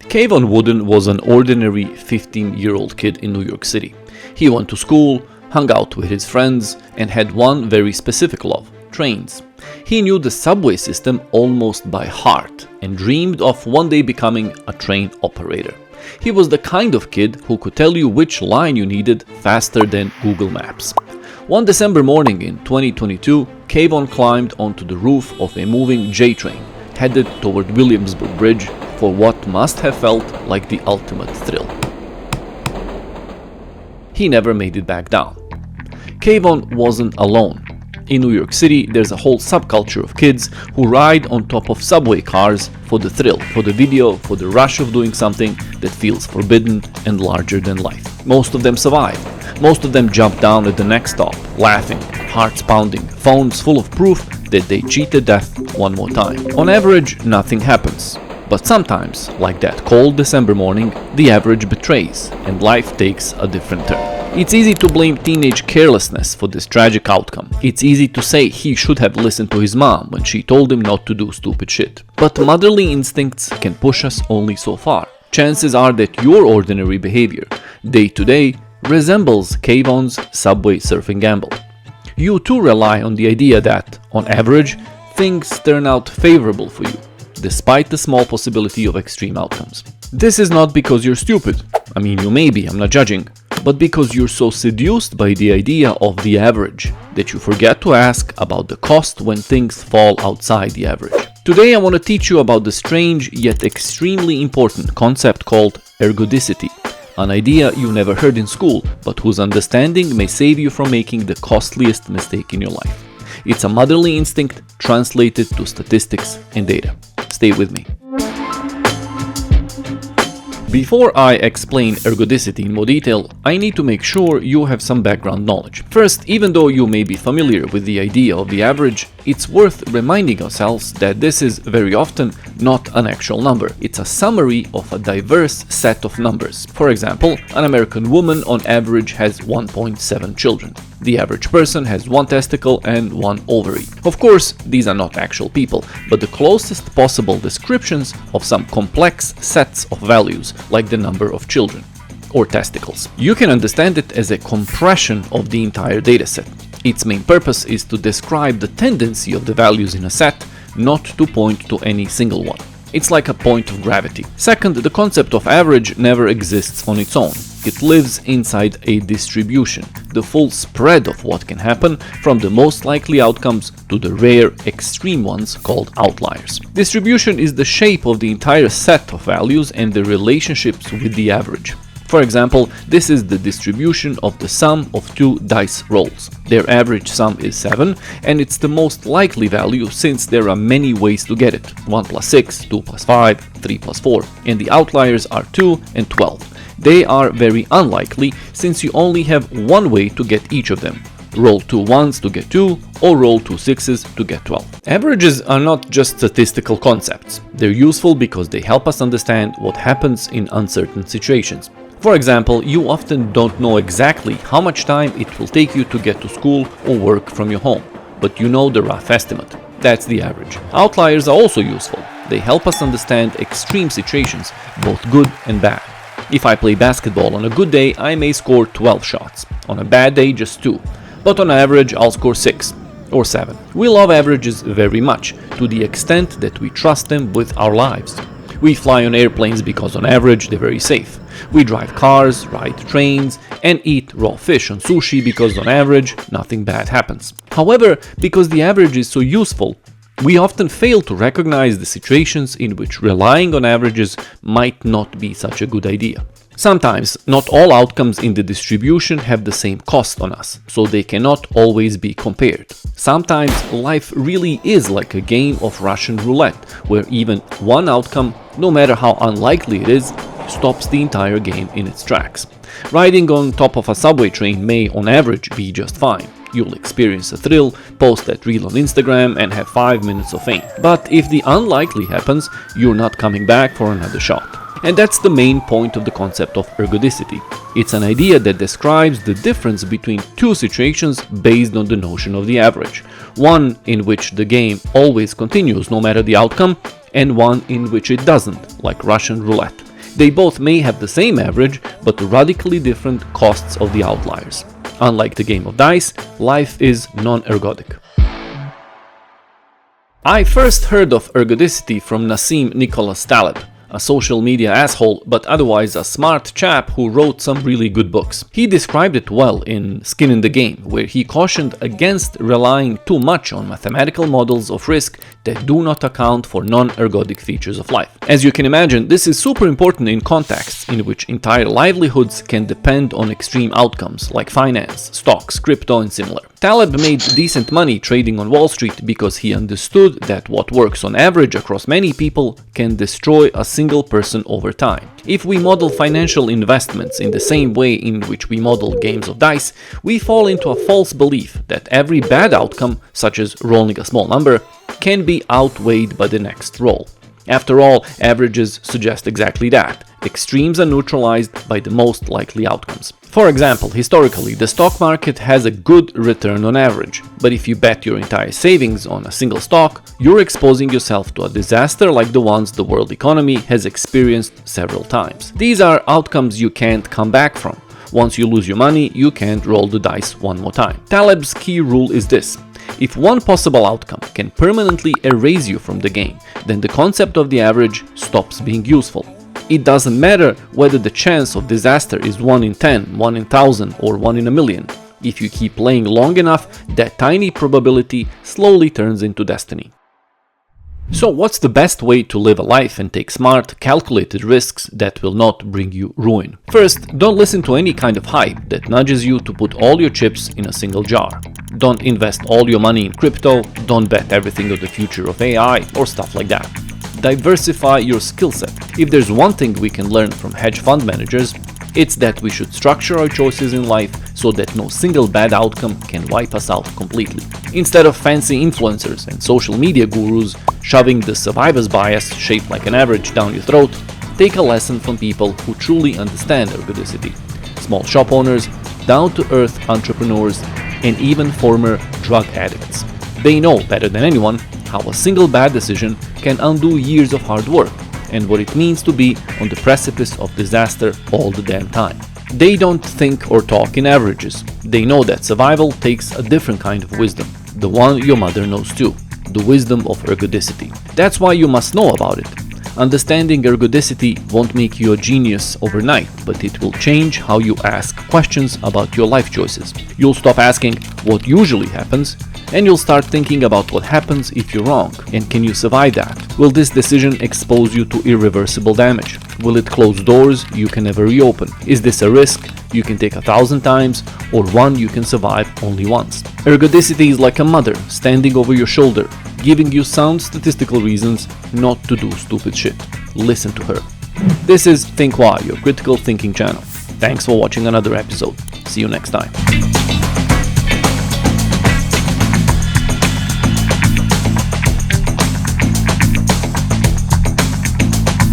Kayvon Wooden was an ordinary 15-year-old kid in New York City. He went to school, hung out with his friends, and had one very specific love: trains. He knew the subway system almost by heart and dreamed of one day becoming a train operator. He was the kind of kid who could tell you which line you needed faster than Google Maps. One December morning in 2022, Kayvon climbed onto the roof of a moving J train, headed toward Williamsburg Bridge for what must have felt like the ultimate thrill. He never made it back down. Kayvon wasn't alone. In New York City, there's a whole subculture of kids who ride on top of subway cars for the thrill, for the video, for the rush of doing something that feels forbidden and larger than life. Most of them survive. Most of them jump down at the next stop, laughing, hearts pounding, phones full of proof that they cheated death one more time. On average, nothing happens. But sometimes, like that cold December morning, the average betrays and life takes a different turn. It's easy to blame teenage carelessness for this tragic outcome. It's easy to say he should have listened to his mom when she told him not to do stupid shit. But motherly instincts can push us only so far. Chances are that your ordinary behavior, day to day, resembles Kayvon's subway surfing gamble. You too rely on the idea that, on average, things turn out favorable for you, despite the small possibility of extreme outcomes. This is not because you're stupid. I mean, you may be, I'm not judging. But because you're so seduced by the idea of the average that you forget to ask about the cost when things fall outside the average. Today I want to teach you about the strange yet extremely important concept called ergodicity, an idea you never heard in school, but whose understanding may save you from making the costliest mistake in your life. It's a motherly instinct translated to statistics and data. Stay with me. Before I explain ergodicity in more detail, I need to make sure you have some background knowledge. First, even though you may be familiar with the idea of the average, it's worth reminding ourselves that this is very often not an actual number. It's a summary of a diverse set of numbers. For example, an American woman on average has 1.7 children. The average person has one testicle and one ovary. Of course, these are not actual people, but the closest possible descriptions of some complex sets of values, like the number of children or testicles. You can understand it as a compression of the entire dataset. Its main purpose is to describe the tendency of the values in a set, not to point to any single one. It's like a point of gravity. Second, the concept of average never exists on its own. It lives inside a distribution, the full spread of what can happen, from the most likely outcomes to the rare extreme ones called outliers. Distribution is the shape of the entire set of values and the relationships with the average. For example, this is the distribution of the sum of two dice rolls. Their average sum is 7, and it's the most likely value since there are many ways to get it: 1 plus 6, 2 plus 5, 3 plus 4, and the outliers are 2 and 12. They are very unlikely since you only have one way to get each of them. Roll 2 ones to get 2, or roll 2 sixes to get 12. Averages are not just statistical concepts. They're useful because they help us understand what happens in uncertain situations. For example, you often don't know exactly how much time it will take you to get to school or work from your home, but you know the rough estimate. That's the average. Outliers are also useful. They help us understand extreme situations, both good and bad. If I play basketball on a good day, I may score 12 shots. On a bad day, just 2. But on average, I'll score 6 or 7. We love averages very much, to the extent that we trust them with our lives. We fly on airplanes because on average they're very safe. We drive cars, ride trains, and eat raw fish on sushi because on average nothing bad happens. However, because the average is so useful, we often fail to recognize the situations in which relying on averages might not be such a good idea. Sometimes, not all outcomes in the distribution have the same cost on us, so they cannot always be compared. Sometimes, life really is like a game of Russian roulette, where even one outcome, no matter how unlikely it is, stops the entire game in its tracks. Riding on top of a subway train may, on average, be just fine. You'll experience a thrill, post that reel on Instagram, and have 5 minutes of fame. But if the unlikely happens, you're not coming back for another shot. And that's the main point of the concept of ergodicity. It's an idea that describes the difference between two situations based on the notion of the average. One in which the game always continues no matter the outcome, and one in which it doesn't, like Russian roulette. They both may have the same average, but radically different costs of the outliers. Unlike the game of dice, life is non-ergodic. I first heard of ergodicity from Nassim Nicholas Taleb, a social media asshole but otherwise a smart chap who wrote some really good books. He described it well in Skin in the Game, where he cautioned against relying too much on mathematical models of risk that do not account for non-ergodic features of life. As you can imagine, this is super important in contexts in which entire livelihoods can depend on extreme outcomes like finance, stocks, crypto and similar. Taleb made decent money trading on Wall Street because he understood that what works on average across many people can destroy a single person over time. If we model financial investments in the same way in which we model games of dice, we fall into a false belief that every bad outcome, such as rolling a small number, can be outweighed by the next roll. After all, averages suggest exactly that. Extremes are neutralized by the most likely outcomes. For example, historically, the stock market has a good return on average, but if you bet your entire savings on a single stock, you're exposing yourself to a disaster like the ones the world economy has experienced several times. These are outcomes you can't come back from. Once you lose your money, you can't roll the dice one more time. Taleb's key rule is this: if one possible outcome can permanently erase you from the game, then the concept of the average stops being useful. It doesn't matter whether the chance of disaster is 1 in 10, 1 in 1000, or 1 in a million. If you keep playing long enough, that tiny probability slowly turns into destiny. So what's the best way to live a life and take smart, calculated risks that will not bring you ruin? First, don't listen to any kind of hype that nudges you to put all your chips in a single jar. Don't invest all your money in crypto, don't bet everything on the future of AI or stuff like that. Diversify your skill set. If there's one thing we can learn from hedge fund managers, it's that we should structure our choices in life so that no single bad outcome can wipe us out completely. Instead of fancy influencers and social media gurus shoving the survivor's bias shaped like an average down your throat, take a lesson from people who truly understand ergodicity. Small shop owners, down-to-earth entrepreneurs, and even former drug addicts. They know better than anyone how a single bad decision can undo years of hard work and what it means to be on the precipice of disaster all the damn time. They don't think or talk in averages. They know that survival takes a different kind of wisdom, the one your mother knows too, the wisdom of ergodicity. That's why you must know about it. Understanding ergodicity won't make you a genius overnight, but it will change how you ask questions about your life choices. You'll stop asking what usually happens, and you'll start thinking about what happens if you're wrong, and can you survive that? Will this decision expose you to irreversible damage? Will it close doors you can never reopen? Is this a risk you can take 1,000 times, or one you can survive only once? Ergodicity is like a mother standing over your shoulder, giving you sound statistical reasons not to do stupid shit. Listen to her. This is Think Why, your critical thinking channel. Thanks for watching another episode. See you next time.